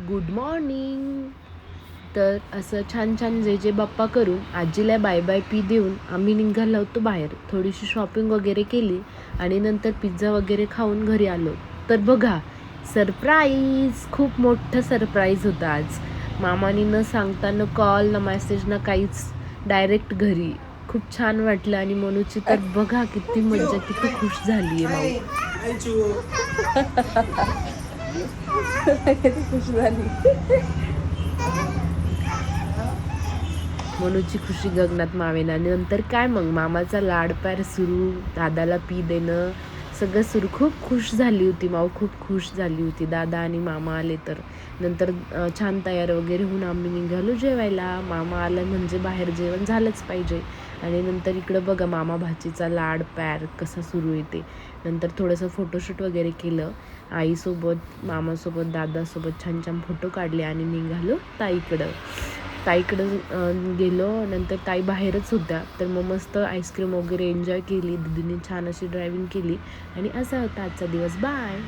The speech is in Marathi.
Good morning. तर असं छान छान जे जे बाप्पा करून आजीला बाय बाय पी देऊन आम्ही निघालो होतो बाहेर. थोडीशी शॉपिंग वगैरे केली आणि नंतर पिझ्झा वगैरे खाऊन घरी आलो. तर बघा, सरप्राईज, खूप मोठं सरप्राईज होतं आज. मामानी न सांगता, न कॉल, न मेसेज, न काहीच, डायरेक्ट घरी. खूप छान वाटलं. आणि मनूची तर बघा किती मज्जा, किती खुश झाली आहे माऊ. किती खुश झाली. मनूची खुशी गगनात मावेना. आणि नंतर काय मग मामाचा लाडप्यार सुरू, दादाला पी देणं, सगळं सुरू. खूप खुश झाली होती माऊ, खूप खुश झाली होती. दादा आणि मामा आले तर नंतर छान तयार वगैरे होऊन आम्ही निघालो जेवायला. मामा आलं म्हणजे बाहेर जेवण झालंच पाहिजे. आणि नंतर इकडं बघा मामा भाचीचा लाड प्यार कसा सुरू येते. नंतर थोडंसं फोटोशूट वगैरे केलं आईसोबत, मामासोबत, दादासोबत. छान छान फोटो काढले आणि निघालो ताईकडं गेलो. नंतर ताई बाहेरच होत्या, तर मग मस्त आईस्क्रीम वगैरे एन्जॉय केली. दीदीने छान अशी ड्रायव्हिंग केली. आणि असा होता आजचा दिवस. बाय.